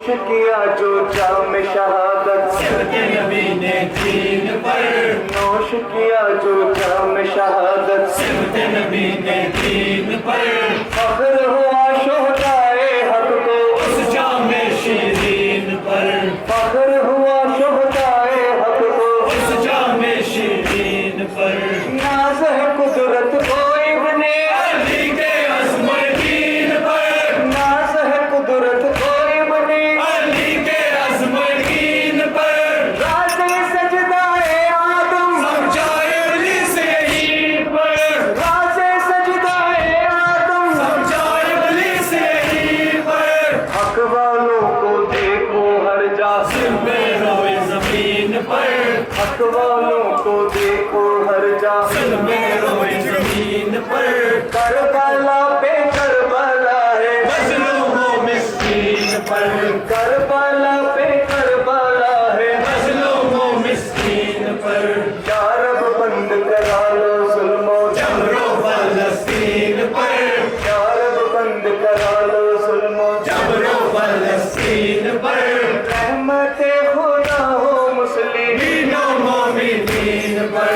کیا جو جام شہادت سبت نبی نے دین پر، نوش کیا جو جام شہادت سبت نبی نے دین پر، فخر ہوا شہدائے حق کو اس جام شیرین پر، فخر ہوا شہدائے حق کو اس جام شیرین پر، ناز ہے قدرت کو ابن علی کے عزم دین پر، ناز ہے قدرت کو ابن علی کے عزم دین پر، راز سجدائے آدم سمجھائے ابلیس یہی پر، راز سجدائے آدم سمجھائے ابلیس یہی پر، حق والوں کو دیکھو ہر جا سر روئے زمین پر، حق والوں کو دیکھو ہر جا سر روئے زمین پر، کربلا پہ کربلا ہے مظلوم و مسکین پر، کربلا پہ کربلا ہے مظلوم و مسکین پر، یا رب بند کرا لو ظلم و جبر و فلسطین پر، یا رب بند کرا لو ظلم و جبر و فلسطین پر، رحمت خدا ہو مسلمین دین و مومنین پر،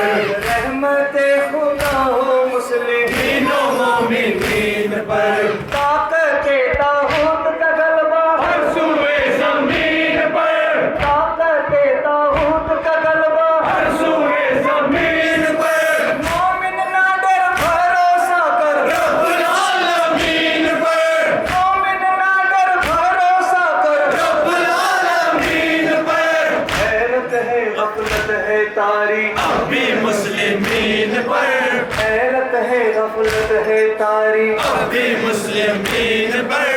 رحمت خدا ہو مسلمین دین و مومنین پر، طاقت طاغوت کا غلبہ ہر سوئے زمین پر، طاقت طاغوت کا غلبہ ہر سوئے زمین پر، مومن نہ ڈر بھروسہ کر رب العالمین پر، مومن نہ ڈر بھروسہ کر رب العالمین پر، حیرت ہے غفلت ہے تاریخ اب بھی مسلمین پر، حیرت ہے غفلت ہے تاریخ اب بھی مسلمین پر،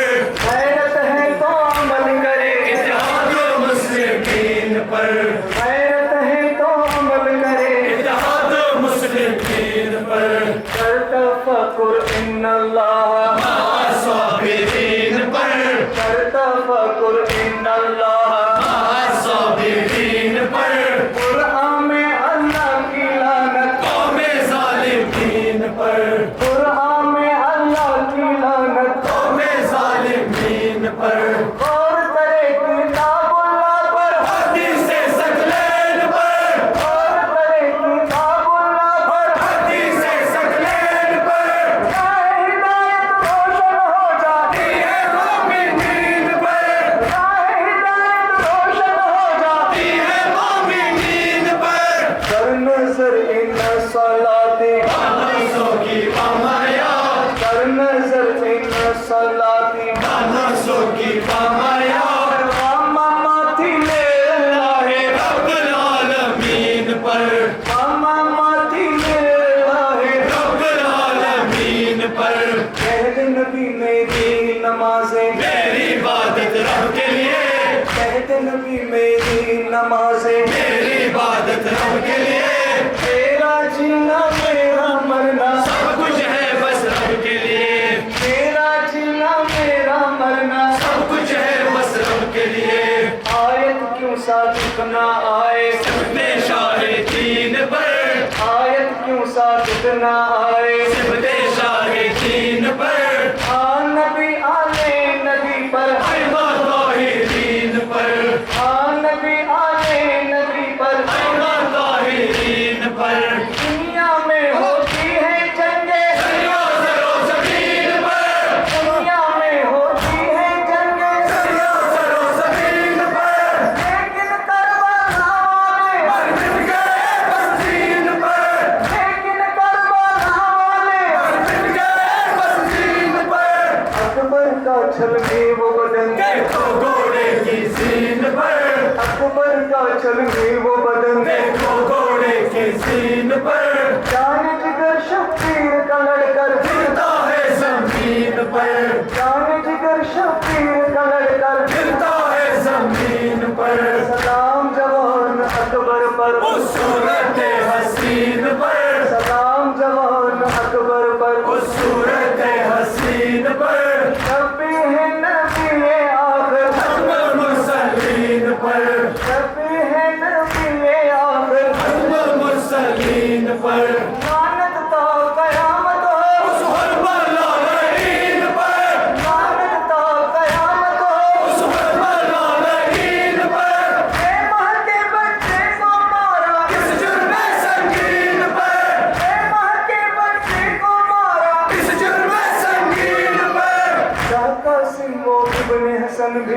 حیرت ہے تو عمل کرے اتحاد و مسلمین پر، حیرت ہے تو عمل کرے اتحاد و مسلمین پر، کر تفکر ان اللہ مع صابرین پر، کر تفکر ان اللہ مع صابرین پر، قرآن میں اللہ کی لعنت قوم ظالمین پر، قرآن میں اللہ کی لعنت قوم ظالمین پر، غور کرے کتاب اللہ پر حدیث ثقلین پر، غور کرے کتاب اللہ پر حدیث ثقلین پر، راہ ہدایت روشن ہو جاتی ہے مومنین پر، راہ ہدایت روشن ہو جاتی ہے مومنین پر، کر نظر ان صلاتی نسوں کی بامایات، کر نظر ان صلاتی نسوں کی بامایات، ماما ماتھی لے اللہ ہے رب العالمین پر، ماما ماتھی لے اللہ ہے رب العالمین پر، کہہ دے نبی میری نمازیں میری عبادت رب کے لیے، کہہ دے نبی میری نمازیں میری عبادت رب کے لیے، تیرا جینا میرا مرنا سب کچھ ہے بس رب کے لیے، تیرا جینا میرا مرنا سب کچھ ہے بس رب کے لیے، آیت کیوں صادق نہ آئے سبتے شاہ دین پر، آیت کیوں صادق نہ آئے سبتے شاہ دین پر، نبی آلے نبی پر ایما طاہرین پر، نبی آلے نبی پر ایما طاہرین پر، دنیا میں ہوتی ہے جنگیں دریا زر و زمین پر، دنیا میں ہوتی ہے جنگیں دریا زر و زمین پر، لیکن کربلا والے پر مٹ گئے بس دین پر، لیکن کربلا والے پر مٹ گئے بس دین پر، اکبر کا چھلنے وہ بدن دیکھو گھوڑے کی زین پر، اکبر کا چھلنے وہ بدن دیکھو گھوڑے کی زین پر، جان جگر شبیر کا لڑ کر گرتا ہے زمین پر، جان جگر شبیر کا لڑ کر گرتا ہے زمین پر، سلام جوان اکبر پر اس صورت حسین پر، سلام جوان اکبر پر اس صورت حسین پر، جب بھی ہے نبی آخر ہم مسلمین پر، جب بھی ہے نبی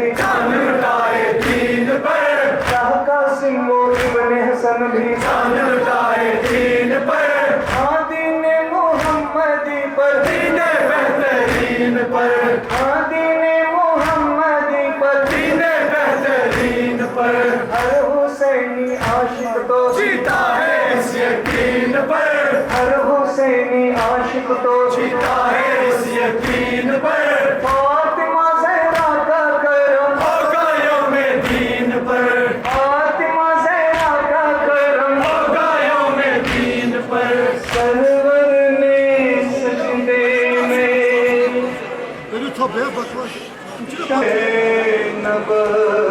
بھی جان لٹائے دین پر شاہ قاسم و ابن حسن بھی جان لٹائے دین پر ہاں دین محمدی پر دین بہترین پر ہاں دین محمدی پر دین بہترین پر ہر حسینی عاشق تو جیتا ہے اس یقین پر ہر حسینی عاشق تو جیتا ہے اس یقین پر فاطمہ زہرا کا کرم ہوگا یوم دین پر فاطمہ زہرا کا کرم ہوگا یوم دین پر سرور نے سجدے میں Beni tabiye bakma. نبوت